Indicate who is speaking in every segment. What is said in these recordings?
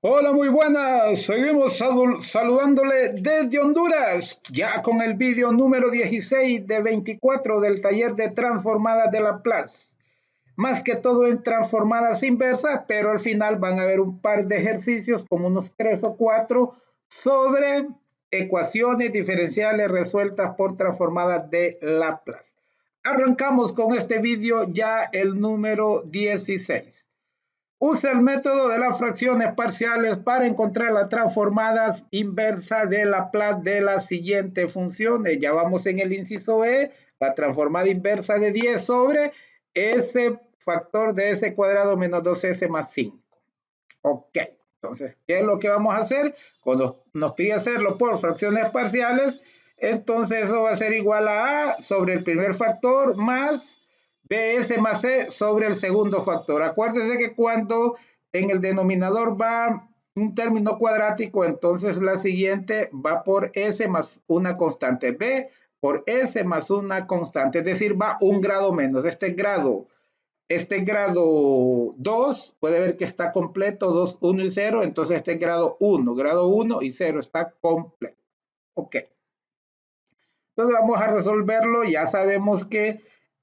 Speaker 1: Hola, muy buenas. Seguimos saludándole desde Honduras, ya con el vídeo número 16 de 24 del taller de transformadas de Laplace. Más que todo en transformadas inversas, pero al final van a haber un par de ejercicios, como unos 3 o 4, sobre ecuaciones diferenciales resueltas por transformadas de Laplace. Arrancamos con este vídeo ya el número 16. Usa el método de las fracciones parciales para encontrar las transformadas inversas de Laplace de las siguientes funciones. Ya vamos en el inciso E, la transformada inversa de 10 sobre S factor de S cuadrado menos 2S más 5. Ok, entonces, ¿qué es lo que vamos a hacer? Cuando nos pide hacerlo por fracciones parciales, entonces eso va a ser igual a A sobre el primer factor más BS más C sobre el segundo factor. Acuérdense que cuando en el denominador va un término cuadrático, entonces la siguiente va por S más una constante. B por S más una constante, es decir, va un grado menos. Este grado 2 puede ver que está completo, 2, 1 y 0, entonces este grado 1 y 0 está completo. Ok. Entonces vamos a resolverlo, ya sabemos que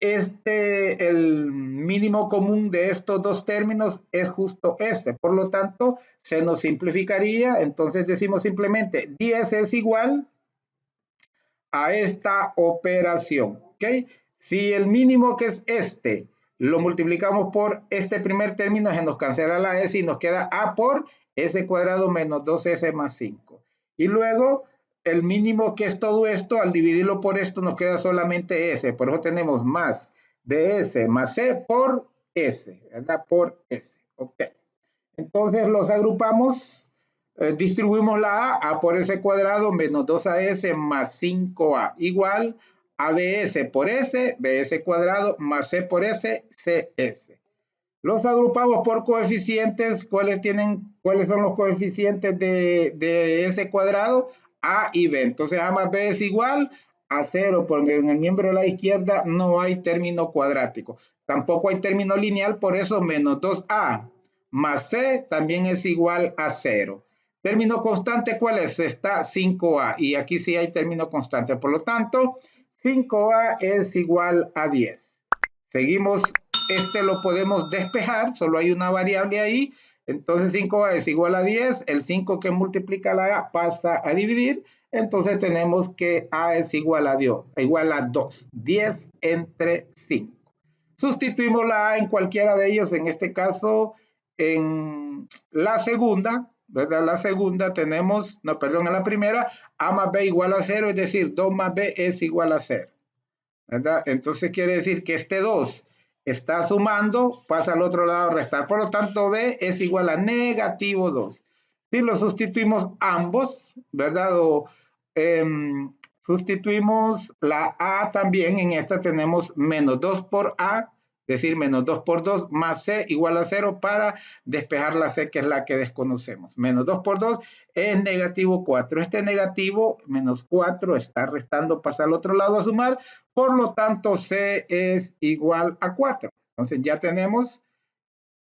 Speaker 1: el mínimo común de estos dos términos es justo este, por lo tanto se nos simplificaría, entonces decimos simplemente 10 es igual a esta operación, ¿ok? Si el mínimo que es este lo multiplicamos por este primer término, se nos cancela la S y nos queda A por S cuadrado menos 2S más 5. Y luego el mínimo que es todo esto, al dividirlo por esto nos queda solamente S, por eso tenemos más BS más C por S, ¿verdad? Por S, ok. Entonces los agrupamos, distribuimos la A por S cuadrado menos 2AS más 5A igual a BS por S, BS cuadrado más C por S, CS. Los agrupamos por coeficientes. ¿Cuáles son los coeficientes de S cuadrado? A y B. Entonces A más B es igual a 0, porque en el miembro de la izquierda no hay término cuadrático. Tampoco hay término lineal, por eso menos 2A más C también es igual a 0. Término constante, ¿cuál es? Está 5A y aquí sí hay término constante. Por lo tanto, 5A es igual a 10. Seguimos, lo podemos despejar, solo hay una variable ahí, entonces 5A es igual a 10, el 5 que multiplica la A pasa a dividir, entonces tenemos que A es igual a 2, 10 entre 5. Sustituimos la A en cualquiera de ellos, en este caso en la segunda, ¿verdad? La segunda tenemos, no, perdón, en la primera, A más B igual a 0, es decir, 2 más B es igual a 0. ¿Verdad? Entonces quiere decir que este 2 está sumando, pasa al otro lado a restar. Por lo tanto, B es igual a negativo 2. Si lo sustituimos ambos, ¿verdad? Sustituimos la A también, en esta tenemos menos 2 por A, es decir, menos 2 por 2 más C igual a 0 para despejar la C, que es la que desconocemos. Menos 2 por 2 es negativo 4. Este negativo, menos 4, está restando, pasa al otro lado a sumar, por lo tanto, C es igual a 4. Entonces ya tenemos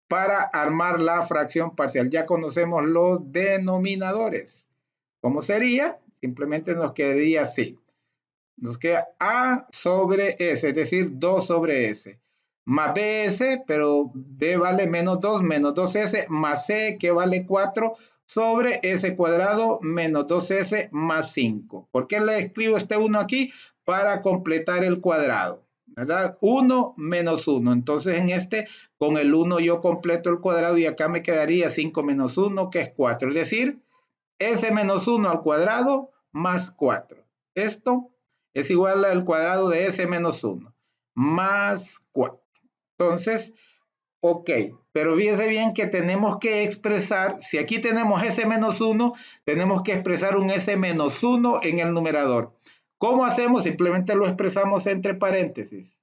Speaker 1: para armar la fracción parcial. Ya conocemos los denominadores. ¿Cómo sería? Simplemente nos quedaría así. Nos queda A sobre S, es decir, 2 sobre S. Más BS, pero B vale menos 2, menos 2S, más C, que vale 4, sobre S cuadrado, menos 2S, más 5. ¿Por qué le escribo este 1 aquí? Para completar el cuadrado, ¿verdad? 1 menos 1. Entonces en con el 1 yo completo el cuadrado y acá me quedaría 5 menos 1, que es 4. Es decir, S menos 1 al cuadrado más 4. Esto es igual al cuadrado de S menos 1 más 4. Entonces, ok, pero fíjense bien que tenemos que expresar, si aquí tenemos S menos 1, tenemos que expresar un S menos 1 en el numerador. ¿Cómo hacemos? Simplemente lo expresamos entre paréntesis.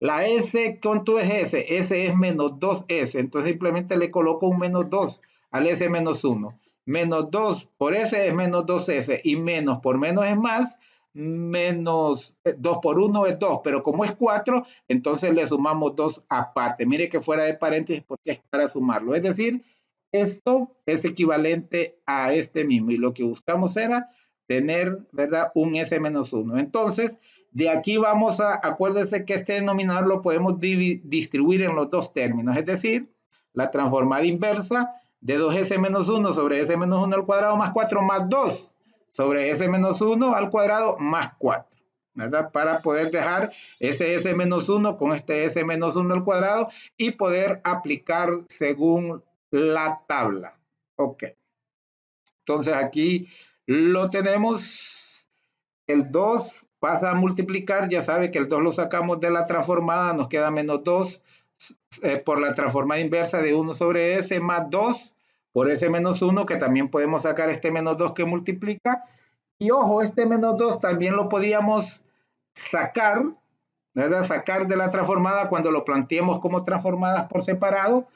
Speaker 1: La S, ¿cuánto es S? S es menos 2S, entonces simplemente le coloco un menos 2 al S menos 1. Menos 2 por S es menos 2S y menos por menos es más, menos 2 por 1 es 2, pero como es 4, entonces le sumamos 2 aparte. Mire que fuera de paréntesis porque es para sumarlo. Es decir, Esto es equivalente a este mismo y lo que buscamos era tener, ¿verdad? Un S-1. Entonces, de aquí vamos a, acuérdense que este denominador lo podemos distribuir en los dos términos, es decir, la transformada inversa de 2S-1 sobre S-1 al cuadrado más 4 más 2 sobre S-1 al cuadrado más 4, ¿verdad? Para poder dejar ese S-1 con este S-1 al cuadrado y poder aplicar según la tabla. Ok. Entonces aquí lo tenemos. El 2 pasa a multiplicar. Ya sabe que el 2 lo sacamos de la transformada. Nos queda menos 2 por la transformada inversa de 1 sobre S más 2 por S menos 1, que también podemos sacar este menos 2 que multiplica. Y ojo, este menos 2 también lo podíamos sacar, ¿verdad? Sacar de la transformada cuando lo planteemos como transformadas por separado,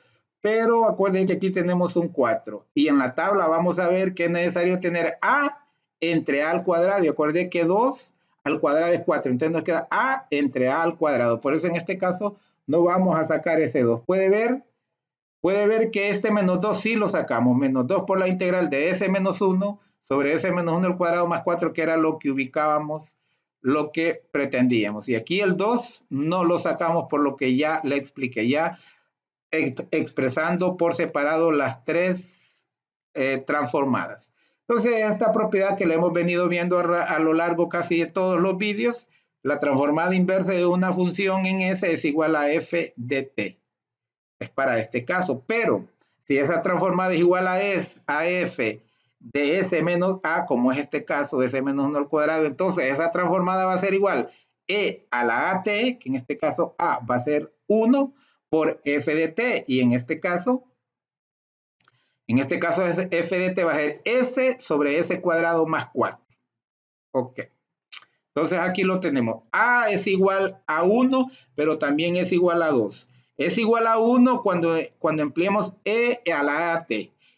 Speaker 1: pero acuérdense que aquí tenemos un 4 y en la tabla vamos a ver que es necesario tener a entre a al cuadrado y acuérdense que 2 al cuadrado es 4, entonces nos queda a entre a al cuadrado, por eso en este caso no vamos a sacar ese 2. Puede ver que este menos 2 sí lo sacamos, menos 2 por la integral de S menos 1 sobre S menos 1 al cuadrado más 4, que era lo que ubicábamos, lo que pretendíamos. Y aquí el 2 no lo sacamos por lo que ya le expliqué, ya expresando por separado las tres transformadas. Entonces, esta propiedad que le hemos venido viendo a lo largo casi de todos los vídeos, la transformada inversa de una función en S es igual a f de t. Es para este caso, pero si esa transformada es igual a f de s menos a, como es este caso, s menos 1 al cuadrado, entonces esa transformada va a ser igual e a la at, que en este caso a va a ser 1 por f de t, y en este caso es f de t va a ser s sobre s cuadrado más 4. Ok. Entonces aquí lo tenemos. A es igual a 1, pero también es igual a 2. Es igual a 1 cuando empleemos e a la at.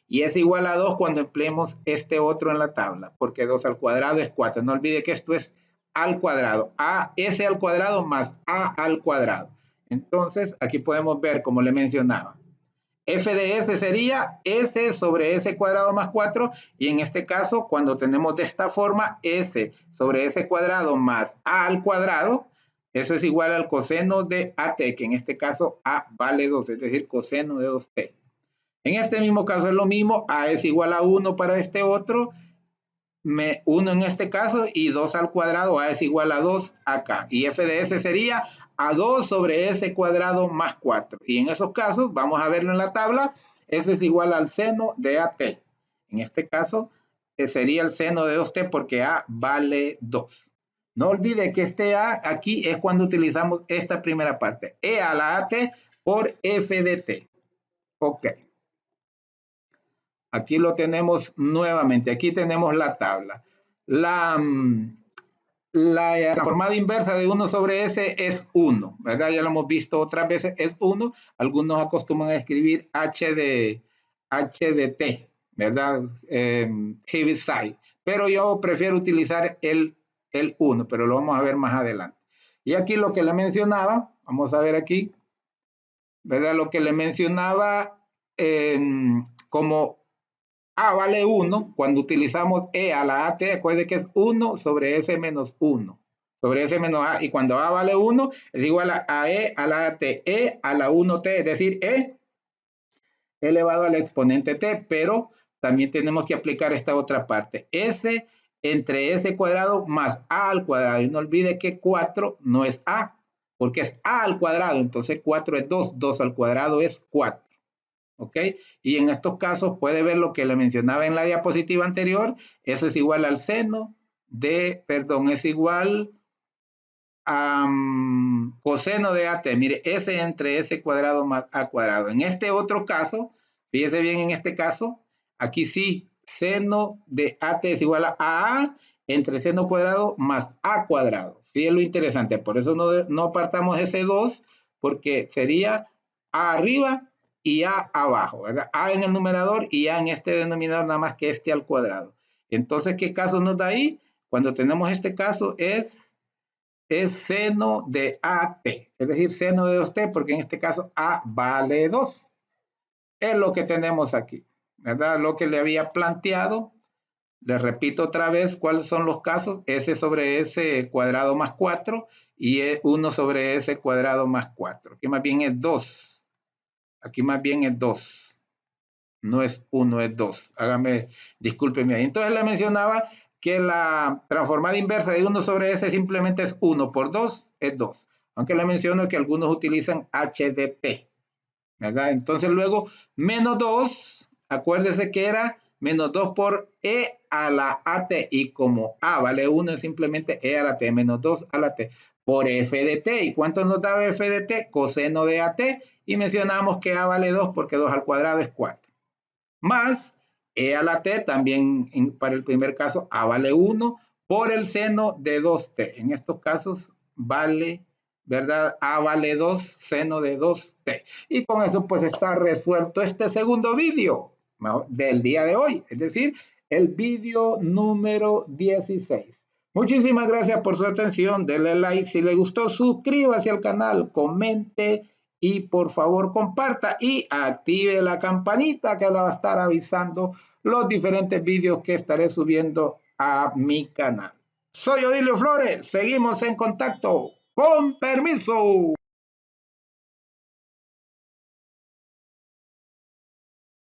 Speaker 1: Y es igual a 2 cuando empleemos este otro en la tabla, porque 2 al cuadrado es 4. No olvide que esto es al cuadrado. S al cuadrado más a al cuadrado. Entonces aquí podemos ver, como le mencionaba, f de s sería s sobre s cuadrado más 4, y en este caso, cuando tenemos de esta forma, s sobre s cuadrado más a al cuadrado, eso es igual al coseno de at, que en este caso a vale 2, es decir, coseno de 2t. En este mismo caso es lo mismo, a es igual a 1 para este otro, 1 en este caso, y 2 al cuadrado, a es igual a 2 acá. Y f de s sería a 2 sobre s cuadrado más 4. Y en esos casos, vamos a verlo en la tabla, s es igual al seno de at. En este caso, sería el seno de 2t porque a vale 2. No olvide que este a aquí es cuando utilizamos esta primera parte. E a la at por f de t. Ok. Aquí lo tenemos nuevamente. Aquí tenemos la tabla. La transformada inversa de 1 sobre S es 1, ¿verdad? Ya lo hemos visto otras veces, es 1. Algunos acostumbran a escribir H de T, ¿verdad? Heaviside. Pero yo prefiero utilizar el 1, pero lo vamos a ver más adelante. Y aquí lo que le mencionaba, vamos a ver aquí, ¿verdad? Lo que le mencionaba como a vale 1, cuando utilizamos e a la at, acuérdense que es 1 sobre s menos 1, sobre s menos a, y cuando a vale 1 es igual a e a la at, e a la 1t, es decir, e elevado al exponente t, pero también tenemos que aplicar esta otra parte, s entre s cuadrado más a al cuadrado, y no olvide que 4 no es a, porque es a al cuadrado, entonces 4 es 2, 2 al cuadrado es 4. ¿Ok? Y en estos casos puede ver lo que le mencionaba en la diapositiva anterior, eso es igual al seno de, perdón, es igual a coseno de at, mire, s entre s cuadrado más a cuadrado. En este otro caso, fíjese bien en este caso, aquí sí, seno de at es igual a entre seno cuadrado más a cuadrado. Fíjese lo interesante, por eso no apartamos ese 2, porque sería a arriba y a abajo, ¿verdad? A en el numerador y a en este denominador, nada más que este al cuadrado. Entonces, ¿qué caso nos da ahí? Cuando tenemos este caso es seno de AT, es decir, seno de 2t, porque en este caso A vale 2. es lo que tenemos aquí, ¿verdad? Lo que le había planteado. Le repito otra vez cuáles son los casos: s sobre s cuadrado más 4 y 1 sobre s cuadrado más 4. Aquí más bien es 2. Aquí más bien es 2. No es 1, es 2. Hágame, discúlpeme ahí. Entonces le mencionaba que la transformada inversa de 1 sobre s simplemente es 1 por 2 es 2. Aunque le menciono que algunos utilizan h de t, ¿verdad? Entonces luego menos 2, acuérdese que era menos 2 por e a la at, y como a vale 1 es simplemente e a la t, menos 2 a la t por f de t. ¿Y cuánto nos daba f de t? Coseno de at, y mencionamos que a vale 2 porque 2 al cuadrado es 4. Más e a la t, también para el primer caso a vale 1 por el seno de 2t. En estos casos vale, ¿verdad? A vale 2 seno de 2t. Y con eso pues está resuelto este segundo vídeo del día de hoy, es decir, el vídeo número 16. Muchísimas gracias por su atención. Denle like si le gustó, suscríbase al canal, comente y por favor comparta y active la campanita que le va a estar avisando los diferentes vídeos que estaré subiendo a mi canal. Soy Odilio Flores, seguimos en contacto. Con permiso.